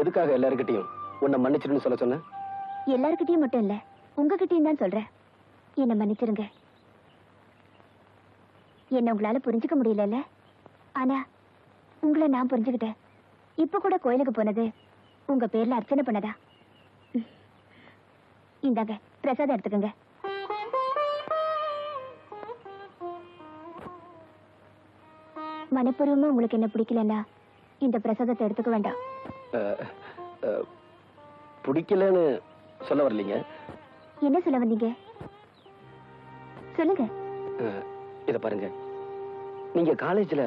எதுக்காக எல்லாருக்கிட்டையும் உன்னை மன்னிச்சிருன்னு சொல்ல சொன்ன? எல்லாருக்கிட்டையும் மட்டும் இல்ல, உங்ககிட்டயும் தான் சொல்றேன். என்ன மன்னிச்சிருங்க. என்ன உங்களால புரிஞ்சுக்க முடியல, ஆனா உங்களை நான் புரிஞ்சுக்கிட்டேன். இப்ப கூட கோயிலுக்கு போனது உங்க பேர்ல அர்ச்சனை பண்ணதா. இந்தாங்க பிரசாதம் எடுத்துக்கங்க. மனப்பூர்வமா உங்களுக்கு என்ன பிடிக்கலன்னா இந்த பிரசாதத்தை எடுத்துக்க வேண்டாம். பிடிக்கலன்னு சொல்ல வரலீங்க. என்ன சொல்ல வந்தீங்க சொல்லுங்க. இத பாருங்க, நீங்க காலேஜ்ல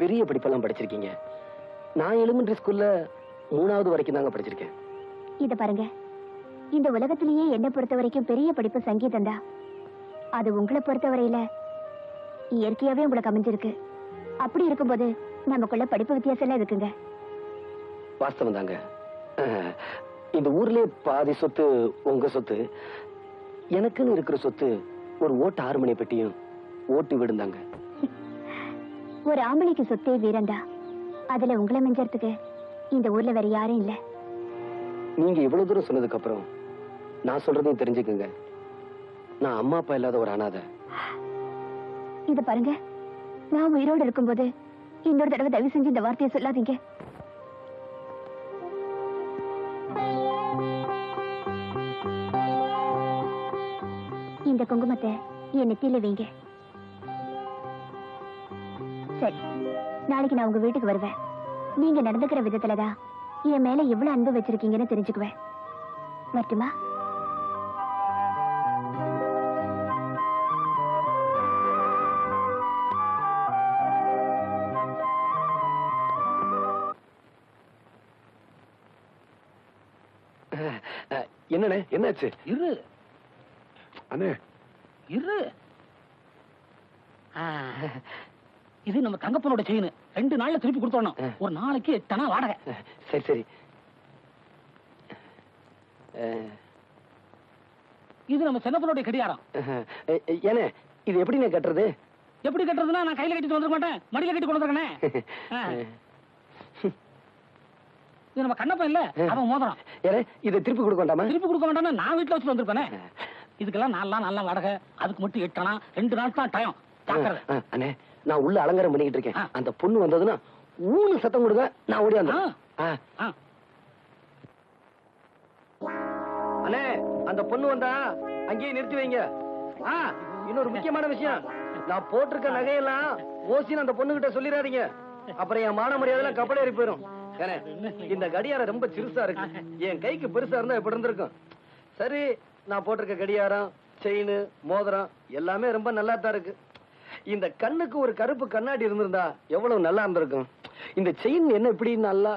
பெரிய படிப்பெல்லாம் படிச்சிருக்கீங்க. நான் எலிமெண்டரி ஸ்கூல்ல 3வது வரைக்கும் தாங்க படிச்சிருக்கேன். இத பாருங்க, இந்த உலகத்திலேயே என்ன பொறுத்த வரைக்கும் பெரிய படிப்பு சங்கீதம் தான். அது உங்களை பொறுத்தவரையில இயற்கையாவே உங்களுக்கு அமைஞ்சிருக்கு. அப்படி இருக்கும்போது நமக்குள்ள படிப்பு வித்தியாசம் எல்லாம் இருக்குங்க. வாஸ்தவம் தாங்க. இந்த ஊர்லயே பாதி சொத்து உங்க சொத்து, எனக்குன்னு இருக்கிற சொத்து ஒரு ஓட்டு 6 மணி பெட்டியும் ஓட்டு விடுந்தாங்க. ஒரு ஆம்பளைக்கு சொத்தே வீரண்டா. அதுல உங்களை மிஞ்சறதுக்கு இந்த ஊர்ல வேற யாரும் இல்ல. நீங்க இவ்வளவு தூரம் சொன்னதுக்கு அப்புறம் நான் சொல்றதையும் தெரிஞ்சுக்குங்க. நான் அம்மா அப்பா இல்லாத ஒரு அனாதை. இத பாருங்க, நான் உயிரோடு இருக்கும்போது இன்னொரு தடவை தயவு செஞ்சு இந்த வார்த்தையை சொல்லாதீங்க. இந்த குங்குமத்தை என் நெத்தியில வைங்க. சரி, நாளைக்கு நான் உங்க வீட்டுக்கு வருவேன். நீங்க நடந்துக்கிற விதத்துலதான் என் மேல எவ்வளவு அன்பு வச்சிருக்கீங்கன்னு தெரிஞ்சுக்குவேன். மட்டுமா? என்னண்ணே, என்னாச்சு? இரு அண்ணே, இரு. இது நம்ம தங்கப்பனோட செயின். 2 நாள்ல திருப்பி கொடுத்தோம். ஒரு நாளைக்கு 8 அணா வாடகை. சரி சரி. இது நம்ம சின்னப்பனோட கடியாரம். ஏனே, இது எப்படி நான் கட்டுறது? எப்படி கட்டுறதுன்னா, நான் கையில கட்டிட்டு வந்துட மாட்டேன், மடியில கட்டி கொண்டு வந்துருக்கேன். இது நம்ம கண்ணப்பன் இல்ல, அவன் மோதிரம். ஏனே, இதை திருப்பி கொடுக்க வேண்டாமா? திருப்பி கொடுக்க வேண்டாம்னா நான் வீட்டுல வச்சுட்டு வந்திருப்பேனே. இதுக்கெல்லாம் 4 நாள் நல்லா வாடகை, அதுக்கு மட்டும் 8 அணா. 2 நாள் தான் டைம். அண்ணே, நான் உள்ள அலங்காரம் பண்ணிக்கிட்டு இருக்கேன். அந்த பொண்ணு வந்ததுன்னா ஊனு சத்தம் கொடுங்க, நான் ஓடி வந்தேன். அண்ணே, அந்த பொண்ணு வந்தா அங்கேயே நிறுத்தி வைங்க. இன்னொரு முக்கியமான விஷயம், நான் போட்டிருக்க நகையெல்லாம் ஓசின்னு அந்த பொண்ணு கிட்ட சொல்லிடாதீங்க. அப்புறம் என் மான மரியாதை கப்பல் ஏறி போயிரும். இந்த கடியாரம் ரொம்ப சிறுசா இருக்கு, என் கைக்கு பெருசா இருந்தா எப்படி இருந்திருக்கும். சரி, நான் போட்டிருக்க கடியாரம், செயின், மோதிரம் எல்லாமே ரொம்ப நல்லா தான் இருக்கு. இந்த கண்ணுக்கு ஒரு கருப்பு கண்ணாடி இருந்திருந்தா எவ்வளவு நல்லா இருந்திருக்கும். இந்த செயின் என்ன இப்படி நல்லா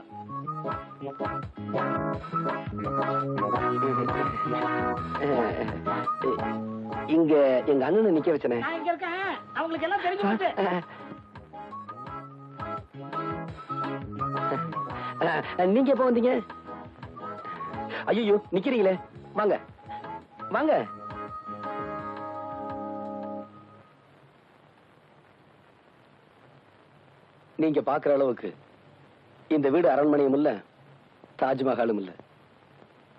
இங்க எங்க அண்ணனை நிக்க வச்சனே. அவங்களுக்கு எல்லாம் தெரிஞ்சு நீங்க எப்ப வந்தீங்க? ஐயோ, நிக்கிறீங்களே, வாங்க வாங்க. நீங்க பாக்குற அளவுக்கு இந்த வீடு அரண்மனையும் இல்ல, தாஜ்மஹாலும் இல்ல.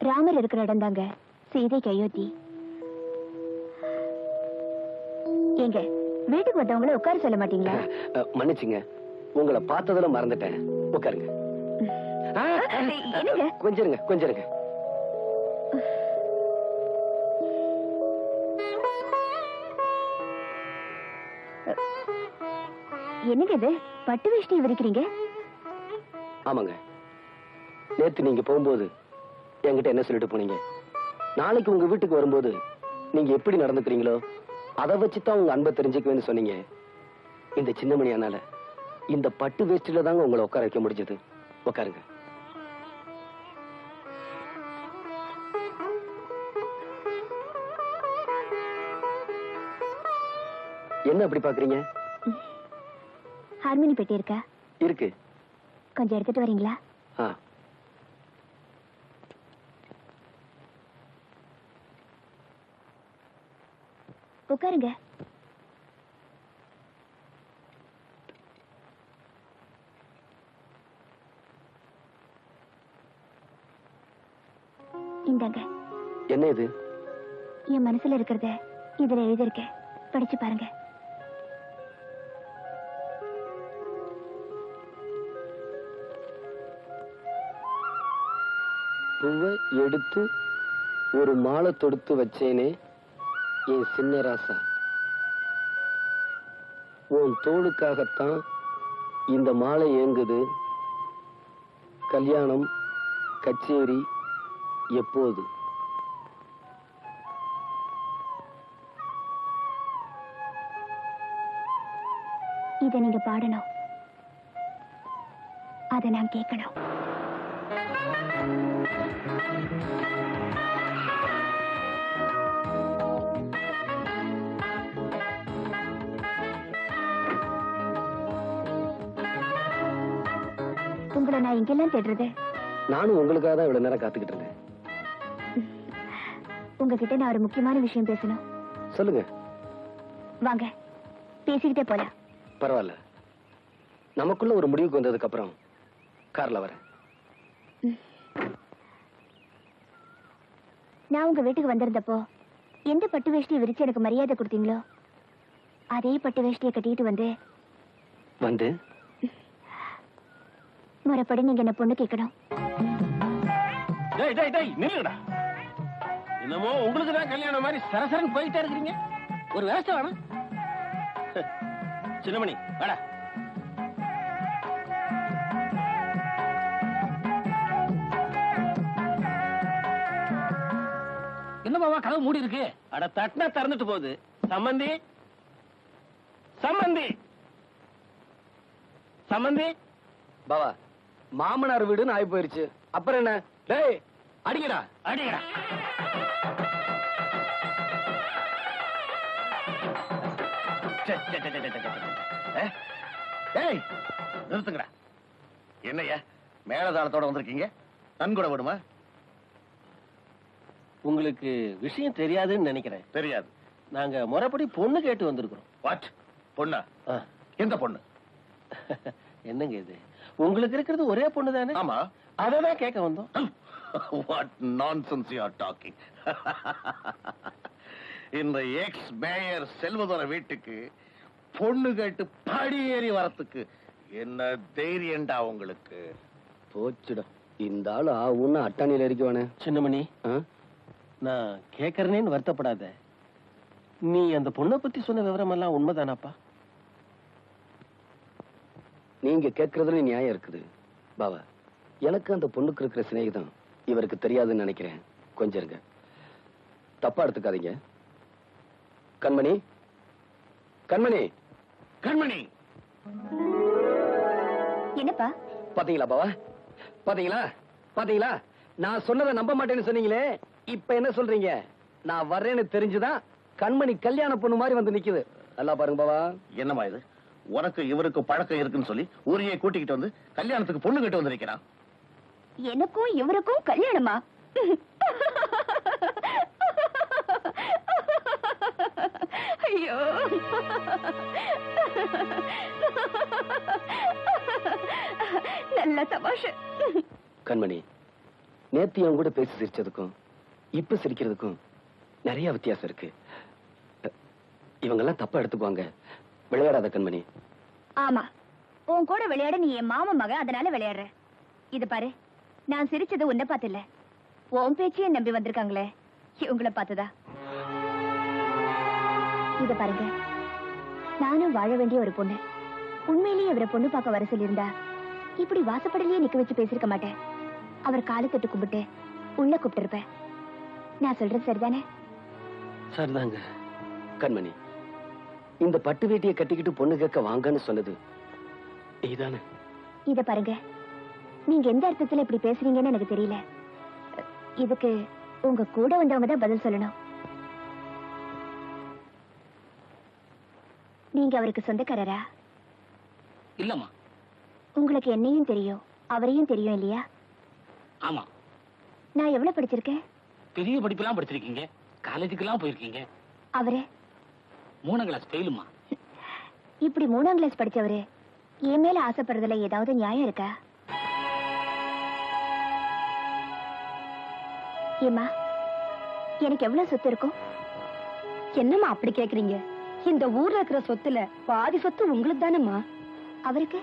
ராமர் இருக்கிற இடம் தாங்க சீதைக்கு அயோத்தி. எங்க வீட்டுக்கு வந்தவங்கள உட்கார சொல்ல மாட்டீங்களா? மன்னிச்சுங்க, உங்களை பார்த்ததுல மறந்துட்டேன். உட்காருங்க. கொஞ்சம் இருங்க, கொஞ்சம் இருங்க. என்னங்க இது, பட்டு வேஷ்டி விரிக்கிறீங்க? ஆமாங்க, நேத்து நீங்க போகும்போது என்கிட்ட என்ன சொல்லிட்டு போனீங்க? நாளைக்கு உங்க வீட்டுக்கு வரும்போது நீங்க எப்படி நடந்துக்கிறீங்களோ அதை வச்சுதான் உங்க அன்பை தெரிஞ்சுக்குவேன்னு சொன்னீங்க. இந்த சின்னமணி அண்ணால இந்த பட்டு வேஷ்டில தாங்க உங்களை உட்கார வைக்க முடிஞ்சது. உட்காருங்க. என்ன அப்படி பாக்குறீங்க? ஹார்மோனி பெட்டி இருக்கா? இருக்கு. கொஞ்சம் எடுத்துட்டு வரீங்களா? உட்காருங்க. என்ன இது? என் மனசுல இருக்கிறத இதுல எழுதியிருக்கேன், படிச்சு பாருங்க. பூவை எடுத்து ஒரு மாலை தொடுத்து வச்சேனே என் சின்ன ராசா, உன் தோளுக்காகத்தான் இந்த மாலை ஏங்குது. கல்யாணம் கச்சேரி எப்போது? இதை நீங்க பாடணும், அதை நான் கேட்கணும். உங்களை நான் எங்கெல்லாம் தேடுறது? நானும் உங்களுக்காக தான் இவ்வளவு நேரம் காத்துக்கிட்டு இருந்தேன். உங்ககிட்ட நான் ஒரு முக்கியமான விஷயம் பேசணும். சொல்லுங்க. வாங்க, பேசிக்கிட்டே போலாம். பரவாயில்ல, நமக்குள்ள ஒரு முடிவுக்கு வந்ததுக்கு அப்புறம் கார்ல வரேன். நான் உங்க வீட்டுக்கு வந்திருந்தப்போ எந்த பட்டு வேஷ்டியை விரிச்சு எனக்கு மரியாதை கொடுத்தீங்களோ அதே பட்டு வேஷ்டியை கட்டிட்டு வந்து முறைப்படி நீங்க என்ன பொண்ணு கேட்கணும். நில்லுடா. என்னமோ உங்களுக்கு தான் கல்யாணம் மாதிரி சரசரன் போயிட்டே இருக்கிறீங்க. ஒரு வேஸ்ட் வேணும். சின்னமணி வாடா. என்ன பாவா கதவு மூடி இருக்கு? அட தட்டினா திறந்துட்டு போகுது. சம்பந்தி சம்பந்தி சம்பந்தி. பாவா, மாமனார் வீடுன்னு ஆகி போயிருச்சு. அப்புறம் என்ன? டேய், அடிக்கடா அடிக்கடா. நிறுத்துங்கடா. என்னையா மேலதாளத்தோட வந்திருக்கீங்க? நன்கொடை விடுமா? உங்களுக்கு விஷயம் தெரியாதுன்னு நினைக்கிறேன். தெரியாது. நாங்க முறைப்படி பொண்ணு கேட்டு வந்திருக்கிறோம். வாட்? பொண்ணா? எந்த பொண்ணு? என்னங்க இது? உங்களுக்கு இருக்கிறது ஒரே பொண்ணு தானே? ஆமா. அததான் கேட்க வந்தோம். What nonsense you are talking. இந்த எக்ஸ் மேயர் செல்வதோர வீட்டுக்கு பொண்ணு கேட்டு படியேறி வரத்துக்கு என்ன தைரியண்டா உங்களுக்கு? போச்சுடா, இந்த ஆளு ஆவுன்னு அட்டாணியில இருக்குவானே. சின்னமணி, நான் கேட்கறேன்னு வருத்தப்படாத. நீ அந்த பொண்ணை பத்தி சொன்ன விவரம் எல்லாம் உண்மைதானாப்பா? நீங்க கேட்கறதுல நியாயம் இருக்குது பாவா. எனக்கு அந்த பொண்ணுக்கு இருக்கிற சிநேகிதம் இவருக்கு தெரியாதுன்னு நினைக்கிறேன். கொஞ்சம் இருங்க, தப்பா எடுத்துக்காதீங்க. கண்மணி, கண்மணி, கண்மணி. என்னப்பா? பாத்தீங்களா பாவா? பாத்தீங்களா? பாத்தீங்களா? நான் சொன்னதை நம்ப மாட்டேன்னு சொன்னீங்களே, இப்ப என்ன சொல்றீங்க? நான் வர்றேன்னு தெரிஞ்சுதான் கண்மணி கல்யாண பொண்ணு மாதிரி வந்து நிக்குது. நல்லா பாருங்க பாவா. என்னமா இது? உனக்கு இவருக்கு பழக்கம் இருக்குன்னு சொல்லி ஊரையே கூட்டிக்கிட்டு வந்து கல்யாணத்துக்கு பொண்ணு கேட்டு வந்து நிக்கிறான். எனக்கும் இவருக்கும் கல்யாணமா? ஐயோ, நல்ல தமாஷ. கண்மணி, நேத்து என் கூட பேசி சிரிச்சதுக்கும் இப்ப சிரிக்கிறதுக்கும் நிறைய வித்தியாசம் இருக்கு. இவங்க எல்லாம் தப்பா எடுத்துக்குவாங்க. விளையாடாத கண்மணி. ஆமா, உன் கூட விளையாட நீ என் மாமா மக, அதனால விளையாடுற. இது பாரு, நான் சிரிச்சது உன்னை பார்த்து இல்ல, உன் பேச்சையே நம்பி வந்திருக்காங்களே இவங்களை பார்த்துதா. இத பாருங்க, நானும் வாழ வேண்டிய ஒரு பொண்ணு. உண்மையிலேயே அவரை பொண்ணு பார்க்க வர சொல்லியிருந்தா இப்படி வாசப்படலையே நிக்க வச்சு பேசிருக்க மாட்டேன். அவர் காலை தொட்டு கும்பிட்டு உள்ள கூப்பிட்டு இருப்பேன். நான் சொல்றது சரிதானே? சரிதாங்க. கண்மணி, இந்த பட்டு வேட்டியை கட்டிக்கிட்டு பொண்ணு கேட்க வாங்கன்னு சொன்னது நீதானே? இத பாருங்க, நீங்க எந்த அர்த்தத்துல இப்படி பேசுறீங்கன்னு எனக்கு தெரியல. இதுக்கு உங்க கூட வந்தவங்க தான் பதில் சொல்லணும். நீங்க அவருக்கு சொந்தக்காரரா? இல்லம்மா. உங்களுக்கு என்னையும் தெரியும், அவரையும் தெரியும் இல்லையா? ஆமா. நான் எவ்வளவு படிச்சிருக்கேன்? பெரிய படிப்பெல்லாம் படிச்சிருக்கீங்க, காலேஜுக்கெல்லாம் போயிருக்கீங்க. அவரு 3ஆம் கிளாஸ் ஃபெயிலுமா. இப்படி 3ஆம் கிளாஸ் படிச்சவரு என் மேல ஆசைப்படுறதுல ஏதாவது நியாயம் இருக்கா? ஏமா, எனக்கு எவ்வளவு சொத்து இருக்கும்? என்னம்மா அப்படி கேக்குறீங்க? இந்த ஊர்ல இருக்கிற சொத்துல பாதி சொத்து உங்களுக்கு தானேம்மா. அவருக்கு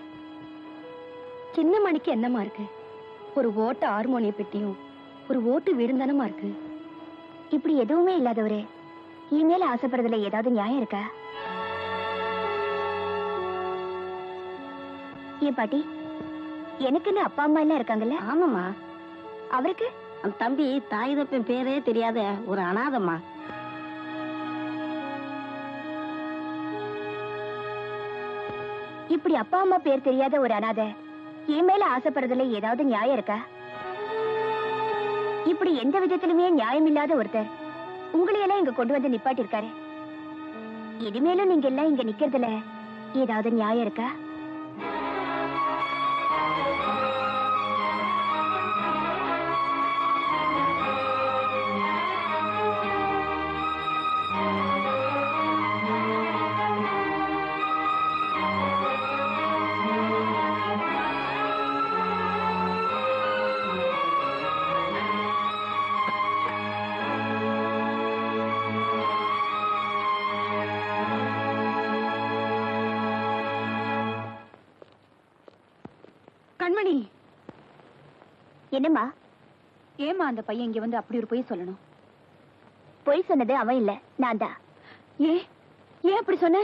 சின்ன மணிக்கு என்னம்மா இருக்கு? ஒரு ஓட்டு ஹார்மோனிய பெட்டியும் ஒரு ஓட்டு வீடும் தானம்மா இருக்கு. இப்படி எதுவுமே இல்லாதவரே இனிமேல ஆசைப்படுறதுல ஏதாவது நியாயம் இருக்கா? ஏன் பாட்டி, எனக்குன்னு அப்பா அம்மா எல்லாம் இருக்காங்கல்ல? ஆமாம்மா. அவருக்கு அந்த தம்பி தாய் தப்பன் பேரே தெரியாத ஒரு அனாதம்மா. இப்படி அப்பா அம்மா பேர் தெரியாத ஒரு அனாதை என் மேல ஆசைப்படுறதுல ஏதாவது நியாயம் இருக்கா? இப்படி எந்த விதத்திலுமே நியாயம் இல்லாத ஒருத்தர் உங்களையெல்லாம் இங்க கொண்டு வந்து நிப்பாட்டி இருக்காரு. இனிமேலும் நீங்க எல்லாம் இங்க நிக்கிறதுல ஏதாவது நியாயம் இருக்கா? கண்மணி, என்னம்மா? ஏமா அந்த பையன் இங்க வந்து அப்படி ஒரு பொய் சொல்லணும்? பொய் சொன்னது அவன் இல்ல, நான் தான். ஏன் அப்படி சொன்ன?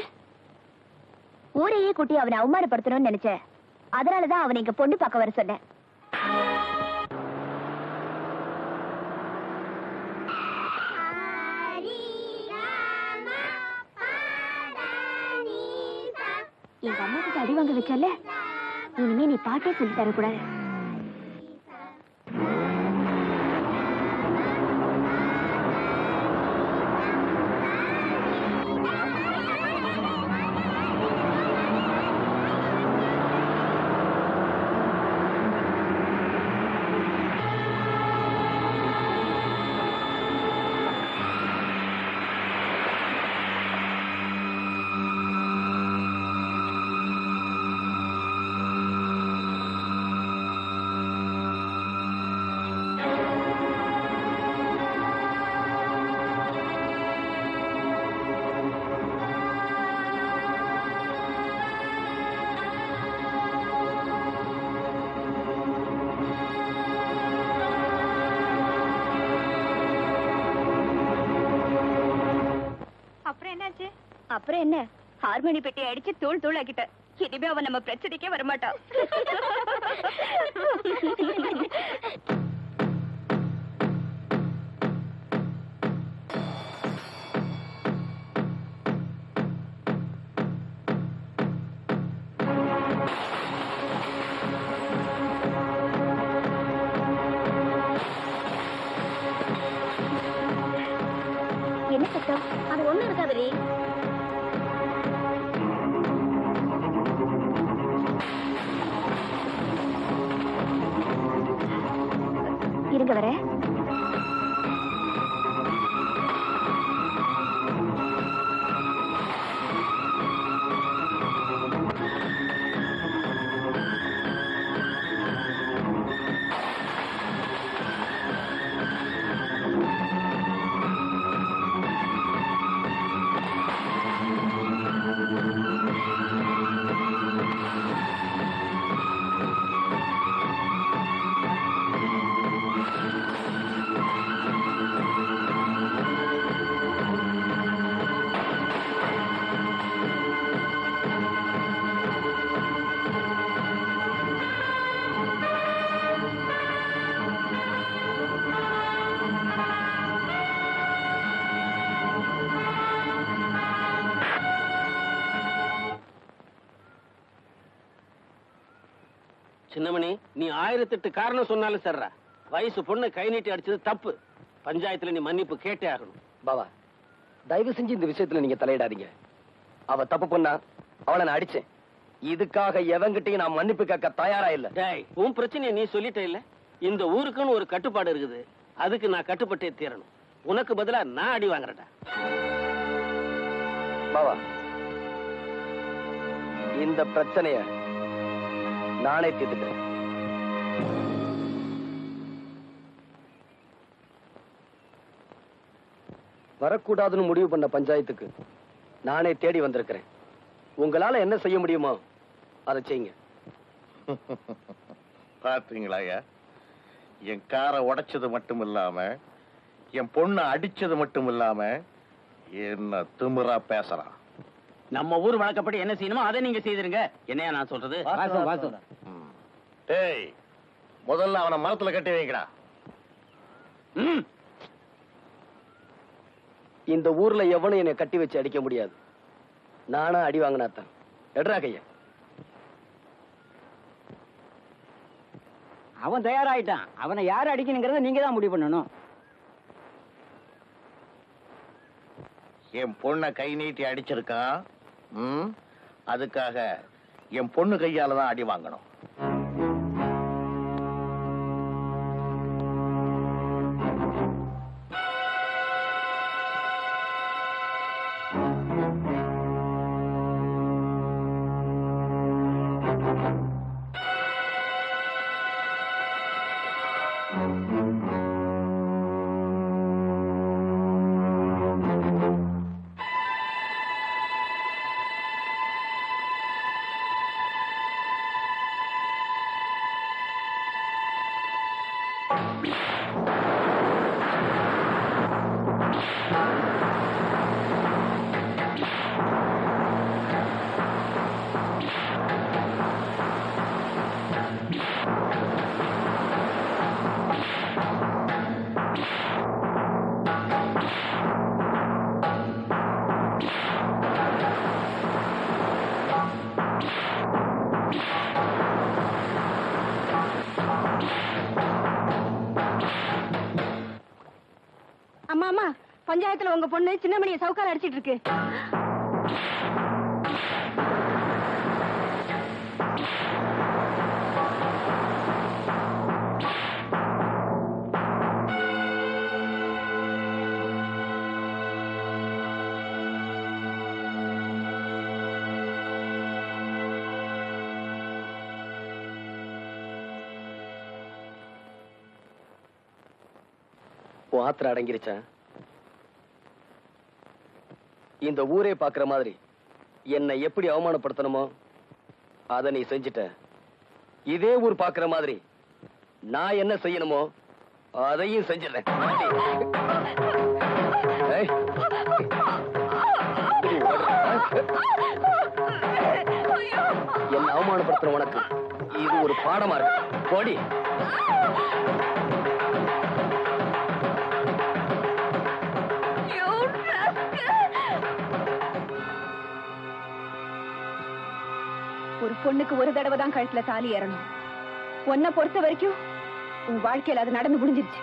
ஊரையே கூட்டி அவனை அவமானப்படுத்தணும்னு நினைச்சேன். அதனாலதான் அவனை இங்க பொண்ணு பார்க்க வர சொன்னேன். எங்க அம்மா கிட்ட அடி வாங்க வச்சல, இனிமே நீ பாட்டே சொல்லி தரக்கூடாது. அப்புறம் என்ன, ஹார்மோனி பெட்டி அடிச்சு தூள் தூள் ஆக்கிட்ட. இனிமே அவன் நம்ம பிரச்சனைக்கே வரமாட்டான். என்ன சத்தம்? அது ஒண்ணு இருக்காதே. இருங்க வர. சின்னமணி, நீ 1008 காரணம் சொன்னாலும் சரிடா. வயசு பொண்ணு கை நீட்டி அடிச்சது தப்பு. பஞ்சாயத்துல நீ மன்னிப்பு கேட்டே ஆகணும். பாவா, தயவு செஞ்சு இந்த விஷயத்துல நீங்க தலையிடாதீங்க. அவ தப்பு பண்ணா, அவளை நான் அடிச்சேன். இதுக்காக எவங்கிட்டையும் நான் மன்னிப்பு கேட்க தயாரா இல்ல. டேய், உன் பிரச்சனையை நீ சொல்லிட்ட இல்ல. இந்த ஊருக்குன்னு ஒரு கட்டுப்பாடு இருக்குது. அதுக்கு நான் கட்டுப்பட்டே தீரணும். உனக்கு பதிலா நான் அடி வாங்குறேன்டா. பாவா, இந்த பிரச்சனைய நானே தீர்த்துக்கிறேன். வரக்கூடாதுன்னு முடிவு பண்ண பஞ்சாயத்துக்கு நானே தேடி வந்திருக்கிறேன். உங்களால என்ன செய்ய முடியுமோ அதை செய்யுங்க. பாத்தீங்களா ஐயா, என் காரை உடைச்சது மட்டும் இல்லாம என் பொண்ணை அடிச்சது மட்டும் இல்லாம என்ன திமிரா பேசுறான். நம்ம ஊர் வழக்கப்படி என்ன செய்யணுமோ அதை நீங்க செய்திருங்க. என்னையா நான் சொல்றது? டேய், முதல்ல அவனை மரத்துல கட்டி வைக்கடா. இந்த ஊர்ல எவனும் என்னை கட்டி வச்சு அடிக்க முடியாது. நானா அடி வாங்கினாத்தான். எட்ரா கைய. அவன் தயாராயிட்டான். அவனை யார் அடிக்கணுங்கிறத நீங்க தான் முடிவு பண்ணணும். என் பொண்ணை கை நீட்டி அடிச்சிருக்கான். அதுக்காக என் பொண்ணு கையால தான் அடி வாங்கணும். அம்மா அம்மா, பஞ்சாயத்துல உங்க பொண்ணு சின்னமணியை சவுக்கால அடிச்சிட்டு இருக்கு. ஆத்திர அடங்கிருச்சா? இந்த ஊரே பாக்குற மாதிரி என்னை எப்படி அவமானப்படுத்தணுமோ அதை நீ செஞ்சிட்ட. இதே ஊர் பாக்குற மாதிரி நான் என்ன செய்யணுமோ அதையும் செஞ்சிடறேன். என்ன அவமானப்படுத்துற உனக்கு இது ஒரு பாடமா இருக்கு. போடி. ஒரு பொண்ணுக்கு ஒரு தடவை தான் கழுத்துல தாலி ஏறணும். உன்னை பொறுத்த வரைக்கும் உன் வாழ்க்கையில அது நடந்து முடிஞ்சிருச்சு.